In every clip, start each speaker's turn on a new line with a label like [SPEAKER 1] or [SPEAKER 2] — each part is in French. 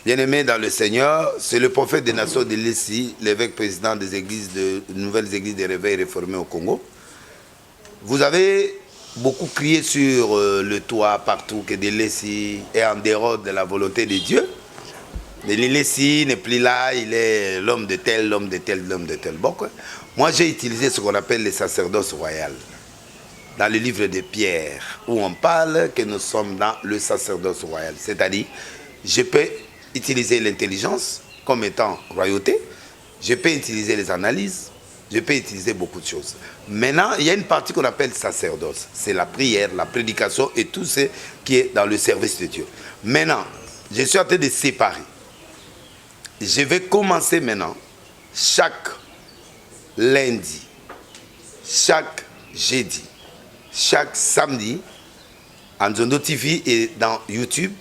[SPEAKER 1] Bien-aimé dans le Seigneur, c'est le prophète des nations de l'Essie, l'évêque président des églises de nouvelles églises de réveil réformées au Congo. Vous avez beaucoup crié sur le toit partout que de l'Essie est en dehors de la volonté de Dieu. De l'Essie n'est plus là, il est l'homme de tel, l'homme de tel, l'homme de tel. Bon, quoi. Moi, j'ai utilisé ce qu'on appelle le sacerdoce royal dans le livre de Pierre, où on parle que nous sommes dans le sacerdoce royal. C'est-à-dire, je peux utiliser l'intelligence comme étant royauté, je peux utiliser les analyses, je peux utiliser beaucoup de choses. Maintenant, il y a une partie qu'on appelle sacerdoce. C'est la prière, la prédication et tout ce qui est dans le service de Dieu. Maintenant, je suis en train de séparer. Je vais commencer maintenant, chaque lundi, chaque jeudi, chaque samedi, en Zondo TV et dans YouTube,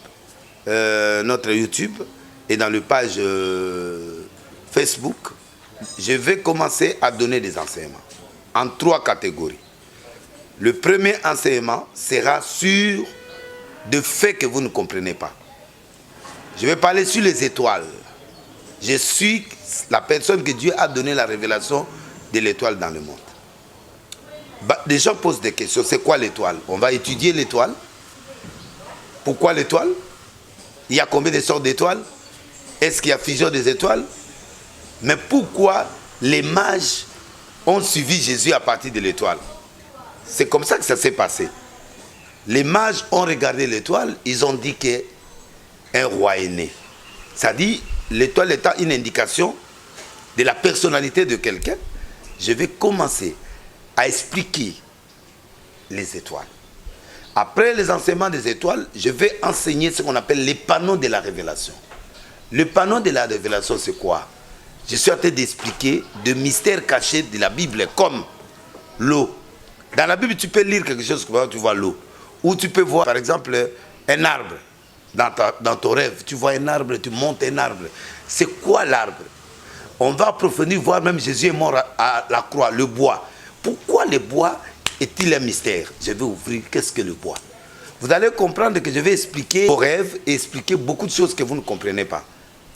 [SPEAKER 1] notre YouTube et dans le page Facebook, je vais commencer à donner des enseignements en 3 catégories. Le premier enseignement sera sur des faits que vous ne comprenez pas. Je vais parler sur les étoiles. Je suis la personne que Dieu a donné la révélation de l'étoile dans le monde. Des gens posent des questions. C'est quoi l'étoile? On va étudier l'étoile. Pourquoi l'étoile? Il y a combien de sortes d'étoiles? Est-ce qu'il y a fusion des étoiles? Mais pourquoi les mages ont suivi Jésus à partir de l'étoile? C'est comme ça que ça s'est passé. Les mages ont regardé l'étoile, ils ont dit qu'un roi est né. Ça dit, l'étoile étant une indication de la personnalité de quelqu'un, je vais commencer à expliquer les étoiles. Après les enseignements des étoiles, je vais enseigner ce qu'on appelle les panneaux de la révélation. Le panneau de la révélation, c'est quoi? Je suis en train d'expliquer des mystères cachés de la Bible, comme l'eau. Dans la Bible, tu peux lire quelque chose, tu vois l'eau. Ou tu peux voir, par exemple, un arbre. Dans ton rêve, tu vois un arbre, tu montes un arbre. C'est quoi l'arbre? On va approfondir, voir même Jésus est mort à la croix, le bois. Pourquoi le bois est-il un mystère? Je vais ouvrir qu'est-ce que le bois. Vous allez comprendre que je vais expliquer vos rêves et expliquer beaucoup de choses que vous ne comprenez pas.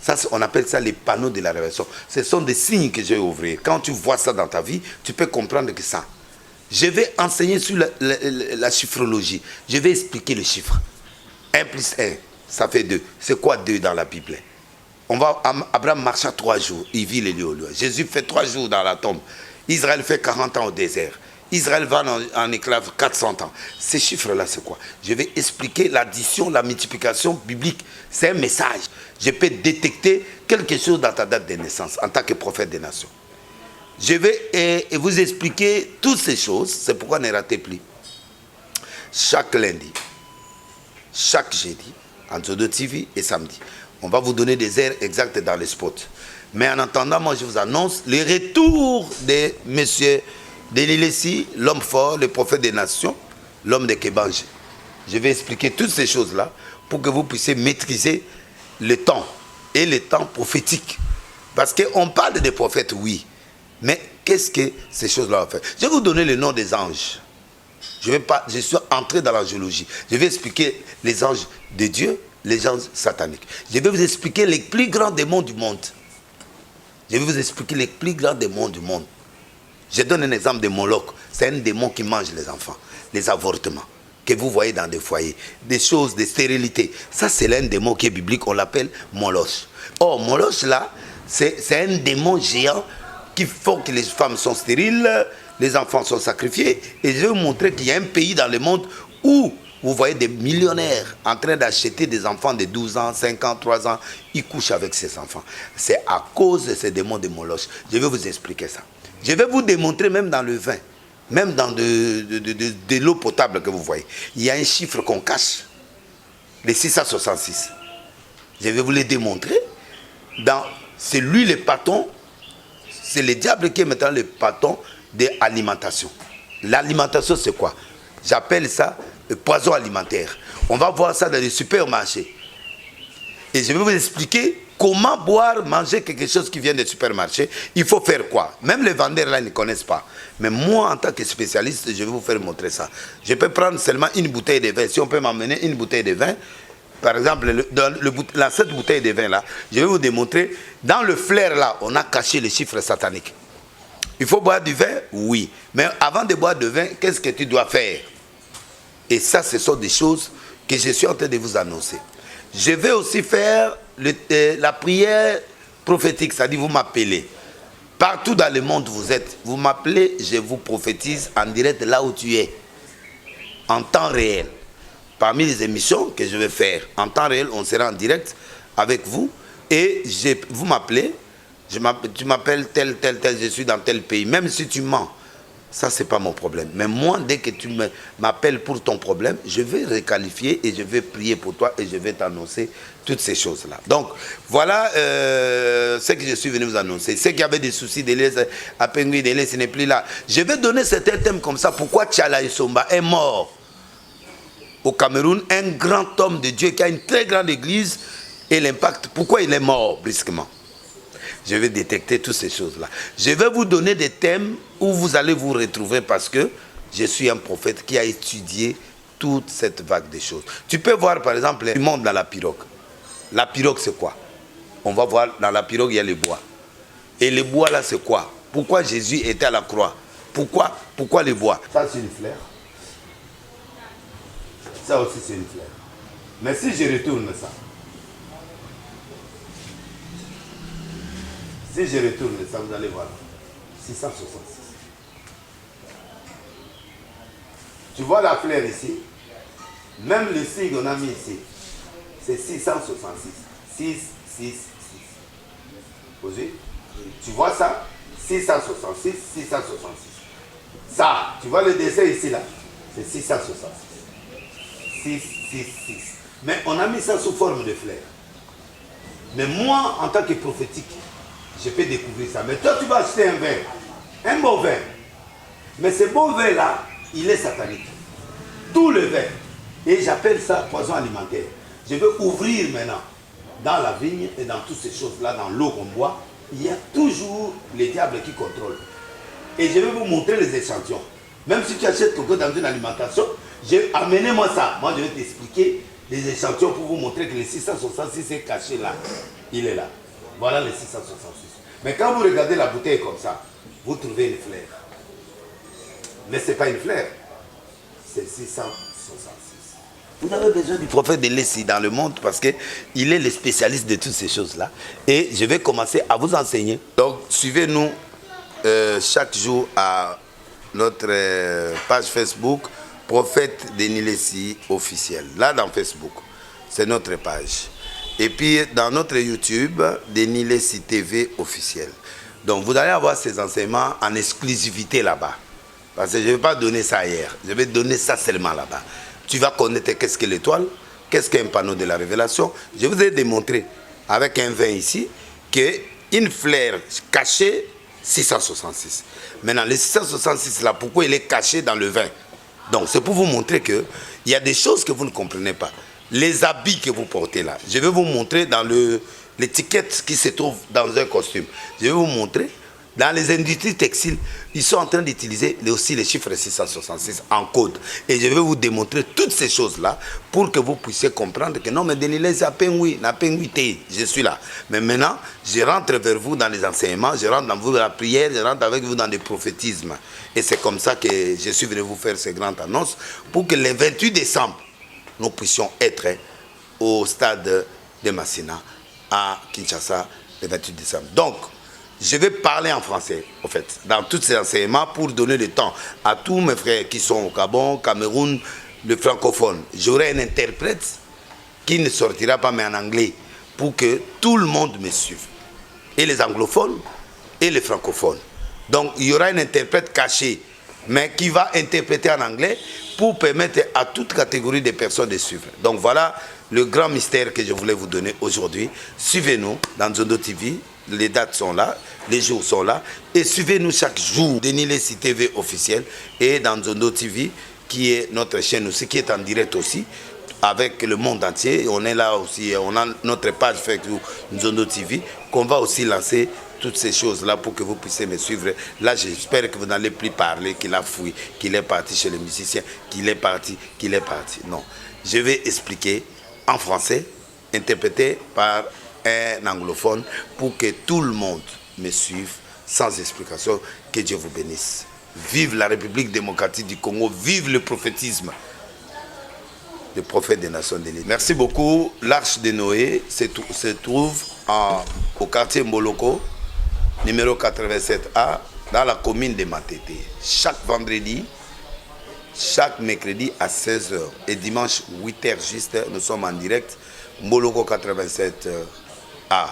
[SPEAKER 1] Ça, on appelle ça les panneaux de la révélation. Ce sont des signes que je vais ouvrir. Quand tu vois ça dans ta vie, tu peux comprendre que ça. Je vais enseigner sur la chiffrologie. Je vais expliquer le chiffre. 1 plus 1, ça fait 2. C'est quoi 2 dans la Bible? Abraham marcha 3 jours. Il vit les lieux au loin. Jésus fait 3 jours dans la tombe. Israël fait 40 ans au désert. Israël va en esclave 400 ans. Ces chiffres-là, c'est quoi? Je vais expliquer l'addition, la multiplication biblique. C'est un message. Je peux détecter quelque chose dans ta date de naissance en tant que prophète des nations. Je vais vous expliquer toutes ces choses. C'est pourquoi ne ratez plus. Chaque lundi, chaque jeudi, en Zodo TV et samedi, on va vous donner des heures exactes dans les spots. Mais en attendant, moi je vous annonce le retour de monsieur de l'Ilessi, l'homme fort, le prophète des nations, l'homme de Kebange. Je vais expliquer toutes ces choses-là pour que vous puissiez maîtriser le temps et le temps prophétique. Parce qu'on parle des prophètes, oui, mais qu'est-ce que ces choses-là vont faire? Je vais vous donner le nom des anges. Je suis entré dans l'angéologie. Je vais expliquer les anges de Dieu, les anges sataniques. Je vais vous expliquer les plus grands démons du monde. Je vais vous expliquer les plus grands démons du monde. Je donne un exemple de Moloch. C'est un démon qui mange les enfants, les avortements que vous voyez dans des foyers, des choses de stérilité. Ça, c'est un démon qui est biblique, on l'appelle Moloch. Or, Moloch, là, c'est un démon géant qui fait que les femmes sont stériles, les enfants sont sacrifiés. Et je vais vous montrer qu'il y a un pays dans le monde où vous voyez des millionnaires en train d'acheter des enfants de 12 ans, 5 ans, 3 ans. Ils couchent avec ces enfants. C'est à cause de ces démons de Moloch. Je vais vous expliquer ça. Je vais vous démontrer même dans le vin, même dans de l'eau potable que vous voyez. Il y a un chiffre qu'on cache, les 666. Je vais vous le démontrer. C'est lui le patron, c'est le diable qui est maintenant le patron de l'alimentation. L'alimentation, c'est quoi? J'appelle ça le poison alimentaire. On va voir ça dans les supermarchés. Et je vais vous expliquer comment boire, manger quelque chose qui vient des supermarchés. Il faut faire quoi? Même les vendeurs là, ils ne connaissent pas. Mais moi, en tant que spécialiste, je vais vous faire montrer ça. Je peux prendre seulement une bouteille de vin. Si on peut m'emmener une bouteille de vin, par exemple, cette bouteille de vin là, je vais vous démontrer, dans le flair là, on a caché les chiffres sataniques. Il faut boire du vin? Oui. Mais avant de boire du vin, qu'est-ce que tu dois faire? Et ça, ce sont des choses que je suis en train de vous annoncer. Je vais aussi faire la prière prophétique, c'est-à-dire vous m'appelez. Partout dans le monde vous êtes, vous m'appelez, je vous prophétise en direct là où tu es, en temps réel. Parmi les émissions que je vais faire, en temps réel, on sera en direct avec vous. Et vous m'appelez, tu m'appelles tel, je suis dans tel pays. Même si tu mens, ça c'est pas mon problème. Mais moi, dès que tu m'appelles pour ton problème, je vais requalifier et je vais prier pour toi et je vais t'annoncer toutes ces choses-là. Donc, voilà ce que je suis venu vous annoncer. Ceux qui avaient des soucis d'Élise, à Pengui d'Élise, ce n'est plus là. Je vais donner certains thèmes comme ça. Pourquoi Tchala Essomba est mort au Cameroun, un grand homme de Dieu qui a une très grande église et l'impact. Pourquoi il est mort brusquement? Je vais détecter toutes ces choses-là. Je vais vous donner des thèmes où vous allez vous retrouver parce que je suis un prophète qui a étudié toute cette vague de choses. Tu peux voir par exemple le monde dans la pirogue. La pirogue c'est quoi? On va voir dans la pirogue il y a le bois. Et le bois là c'est quoi? Pourquoi Jésus était à la croix? Pourquoi le bois? Ça c'est une fleur. Ça aussi c'est une fleur. Mais si je retourne ça, si je retourne ça, vous allez voir. 666. Tu vois la fleur ici? Même le signe qu'on a mis ici, c'est 666. 6, 6, 6. Posez. Tu vois ça? 666, 666. Ça, tu vois le dessin ici là? C'est 666. 6, 6, 6. Mais on a mis ça sous forme de fleur. Mais moi, en tant que prophétique, je peux découvrir ça. Mais toi, tu vas acheter un vin, un bon vin. Mais ce bon vin-là, il est satanique. Tout le vin. Et j'appelle ça poison alimentaire. Je veux ouvrir maintenant, dans la vigne et dans toutes ces choses-là, dans l'eau qu'on boit, il y a toujours les diables qui contrôlent. Et je vais vous montrer les échantillons. Même si tu achètes quelque chose dans une alimentation, amenez-moi ça. Moi, je vais t'expliquer les échantillons pour vous montrer que le 666 est caché là. Il est là. Voilà le 666. Mais quand vous regardez la bouteille comme ça, vous trouvez une fleur. Mais ce n'est pas une fleur. C'est 666. Vous avez besoin du prophète de Lessie dans le monde parce qu'il est le spécialiste de toutes ces choses-là. Et je vais commencer à vous enseigner. Donc, suivez-nous chaque jour à notre page Facebook, Prophète Denis Lessie officiel. Là, dans Facebook, c'est notre page. Et puis, dans notre YouTube, Denis Lessie TV officiel. Donc, vous allez avoir ces enseignements en exclusivité là-bas. Parce que je ne vais pas donner ça ailleurs. Je vais donner ça seulement là-bas. Tu vas connaître qu'est-ce que l'étoile, qu'est-ce qu'un panneau de la révélation. Je vous ai démontré avec un vin ici qu'une fleur cachée, 666. Maintenant, le 666 là, pourquoi il est caché dans le vin? Donc, c'est pour vous montrer qu'il y a des choses que vous ne comprenez pas. Les habits que vous portez là, je vais vous montrer dans l'étiquette qui se trouve dans un costume. Je vais vous montrer. Dans les industries textiles, ils sont en train d'utiliser aussi les chiffres 666 en code. Et je vais vous démontrer toutes ces choses-là pour que vous puissiez comprendre que non, mais Denis Lessie a Pengui, je suis là. Mais maintenant, je rentre vers vous dans les enseignements, je rentre dans vous dans la prière, je rentre avec vous dans des prophétismes. Et c'est comme ça que je suis venu vous faire ces grandes annonces pour que le 28 décembre, nous puissions être au stade de Massina à Kinshasa le 28 décembre. Donc, je vais parler en français, en fait, dans tous ces enseignements pour donner le temps à tous mes frères qui sont au Gabon, Cameroun, le francophone. J'aurai un interprète qui ne sortira pas, mais en anglais, pour que tout le monde me suive. Et les anglophones et les francophones. Donc, il y aura un interprète caché, mais qui va interpréter en anglais pour permettre à toute catégorie de personnes de suivre. Donc, voilà le grand mystère que je voulais vous donner aujourd'hui. Suivez-nous dans Nzondo TV. Les dates sont là, les jours sont là. Et suivez-nous chaque jour, Denis Lessie TV officiel et dans Nzondo TV, qui est notre chaîne aussi, qui est en direct aussi, avec le monde entier. On est là aussi, on a notre page Facebook Nzondo TV, qu'on va aussi lancer toutes ces choses-là pour que vous puissiez me suivre. Là, j'espère que vous n'allez plus parler qu'il a fui, qu'il est parti chez les musiciens, qu'il est parti. Non. Je vais expliquer en français, interprété par un anglophone, pour que tout le monde me suive sans explication. Que Dieu vous bénisse. Vive la République démocratique du Congo, vive le prophétisme. Le prophète des nations de l'île. Merci beaucoup. L'Arche de Noé se trouve au quartier Mboloko, numéro 87A, dans la commune de Matete. Chaque vendredi, chaque mercredi à 16h et dimanche 8h juste, nous sommes en direct, Mboloko 87A.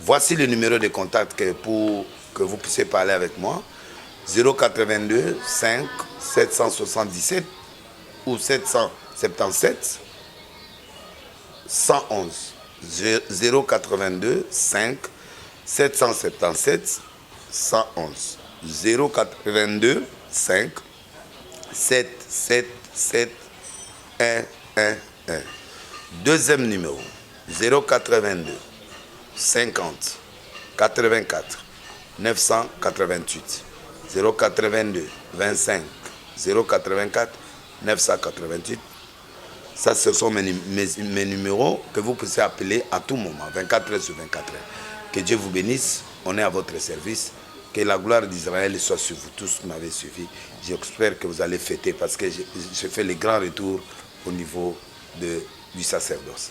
[SPEAKER 1] Voici le numéro de contact pour que vous puissiez parler avec moi. 082 5 777 ou 777 111. 082 5 777 111. 082 5 777 111. Deuxième numéro 082 50 84 988. 082 25 084 988. Ça, ce sont mes numéros que vous pouvez appeler à tout moment, 24 heures sur 24 heures. Que Dieu vous bénisse, on est à votre service. Que la gloire d'Israël soit sur vous tous qui m'avez suivi. J'espère que vous allez fêter parce que je fais les grands retours au niveau du sacerdoce.